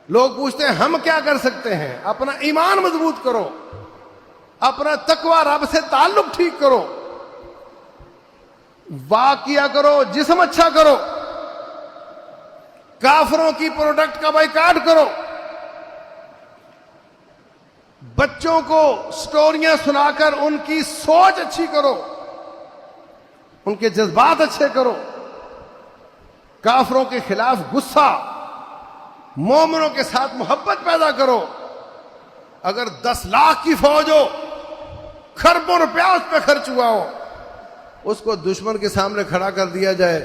لوگ پوچھتے ہیں ہم کیا کر سکتے ہیں؟ اپنا ایمان مضبوط کرو، اپنا تقوی رب سے تعلق ٹھیک کرو، واک کیا کرو، جسم اچھا کرو، کافروں کی پروڈکٹ کا بائیکاٹ کرو، بچوں کو سٹوریاں سنا کر ان کی سوچ اچھی کرو، ان کے جذبات اچھے کرو، کافروں کے خلاف غصہ، مومنوں کے ساتھ محبت پیدا کرو۔ اگر 10 لاکھ کی فوج ہو، کھربوں روپیہ اس پہ خرچ ہوا ہو، اس کو دشمن کے سامنے کھڑا کر دیا جائے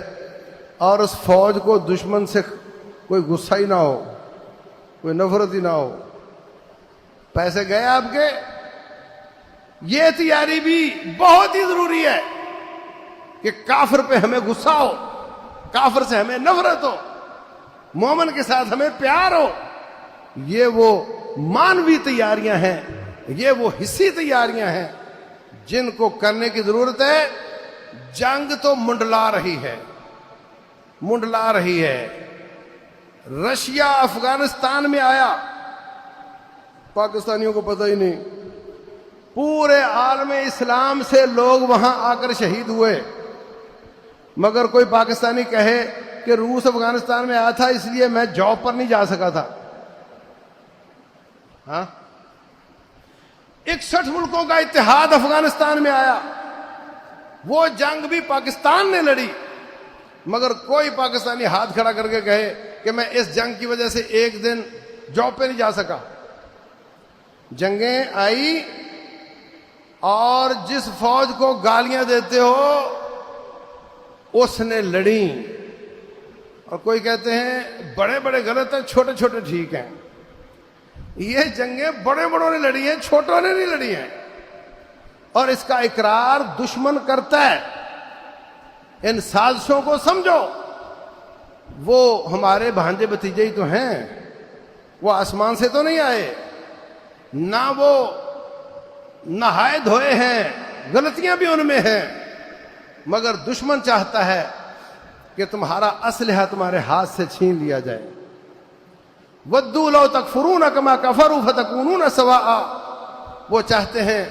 اور اس فوج کو دشمن سے کوئی غصہ ہی نہ ہو، کوئی نفرت ہی نہ ہو، پیسے گئے آپ کے۔ یہ تیاری بھی بہت ہی ضروری ہے کہ کافر پہ ہمیں غصہ ہو، کافر سے ہمیں نفرت ہو، مومن کے ساتھ ہمیں پیار ہو۔ یہ وہ مانوی تیاریاں ہیں، یہ وہ حصی تیاریاں ہیں جن کو کرنے کی ضرورت ہے۔ جنگ تو منڈلا رہی ہے، منڈلا رہی ہے۔ رشیا افغانستان میں آیا، پاکستانیوں کو پتہ ہی نہیں، پورے عالم اسلام سے لوگ وہاں آ کر شہید ہوئے، مگر کوئی پاکستانی کہے کہ روس افغانستان میں آیا تھا اس لیے میں جاب پر نہیں جا سکا تھا۔ ہاں، 61 ملکوں کا اتحاد افغانستان میں آیا، وہ جنگ بھی پاکستان نے لڑی، مگر کوئی پاکستانی ہاتھ کھڑا کر کے کہے کہ میں اس جنگ کی وجہ سے ایک دن جاب پہ نہیں جا سکا۔ جنگیں آئی اور جس فوج کو گالیاں دیتے ہو اس نے لڑی، اور کوئی کہتے ہیں بڑے بڑے غلط ہیں، چھوٹے چھوٹے ٹھیک ہیں۔ یہ جنگیں بڑے بڑوں نے لڑی ہیں، چھوٹوں نے نہیں لڑی ہیں، اور اس کا اقرار دشمن کرتا ہے۔ ان سازشوں کو سمجھو، وہ ہمارے بھانجے بھتیجے ہی تو ہیں، وہ آسمان سے تو نہیں آئے، نہ وہ نہائے دھوئے ہیں، غلطیاں بھی ان میں ہیں، مگر دشمن چاہتا ہے کہ تمہارا اسلحہ تمہارے ہاتھ سے چھین لیا جائے۔ وَدُّوا لَوْ تَكْفُرُونَ كَمَا كَفَرُوا فَتَكُونُونَ سَوَاءً، وہ چاہتے ہیں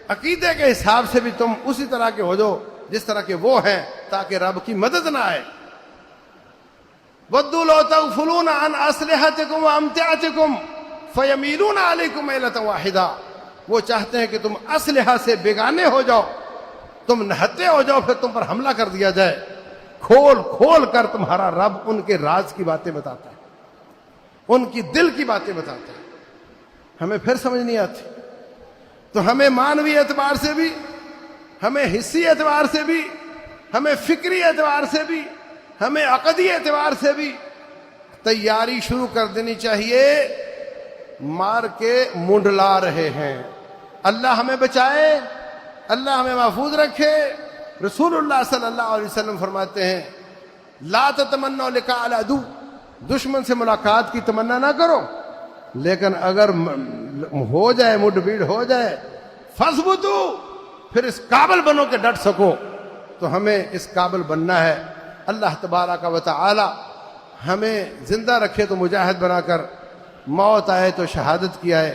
عقیدے کے حساب سے بھی تم اسی طرح کے ہو جاؤ جس طرح کے وہ ہیں، تاکہ رب کی مدد نہ آئے۔ وَدُّوا لَوْ تَغْفُلُونَ عَنْ أَسْلِحَتِكُمْ وَأَمْتِعَتِكُمْ فَيَمِيلُونَ عَلَيْكُمْ مَيْلَةً وَاحِدَةً، وہ چاہتے ہیں کہ تم اسلحہ سے بیگانے ہو جاؤ، تم نہتے ہو جاؤ، پھر تم پر حملہ کر دیا جائے۔ کھول کھول کر تمہارا رب ان کے راز کی باتیں بتاتا ہے، ان کی دل کی باتیں بتاتا ہے، ہمیں پھر سمجھ نہیں آتی۔ تو ہمیں مانوی اعتبار سے بھی، ہمیں حصی اعتبار سے بھی، ہمیں فکری اعتبار سے بھی، ہمیں عقدی اعتبار سے بھی تیاری شروع کر دینی چاہیے۔ مار کے منڈلا رہے ہیں، اللہ ہمیں بچائے، اللہ ہمیں محفوظ رکھے۔ رسول اللہ صلی اللہ علیہ وسلم فرماتے ہیں لا تتمنوا لقاء العدو، دشمن سے ملاقات کی تمنا نہ کرو، لیکن اگر ہو جائے، مڈ بھیڑ ہو جائے، فاثبتوا، پھر اس قابل بنو کہ ڈٹ سکو۔ تو ہمیں اس قابل بننا ہے۔ اللہ تبارک و تعالی ہمیں زندہ رکھے تو مجاہد بنا کر، موت آئے تو شہادت کی آئے۔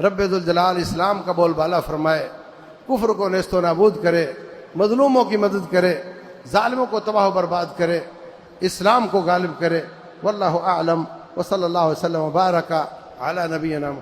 رب ذوالجلال اسلام کا بول بالا فرمائے، کفر کو نیست و نابود کرے، مظلوموں کی مدد کرے، ظالموں کو تباہ و برباد کرے، اسلام کو غالب کرے۔ واللہ اعلم، وصلی اللہ وسلم وبارک علی نبینا محمد۔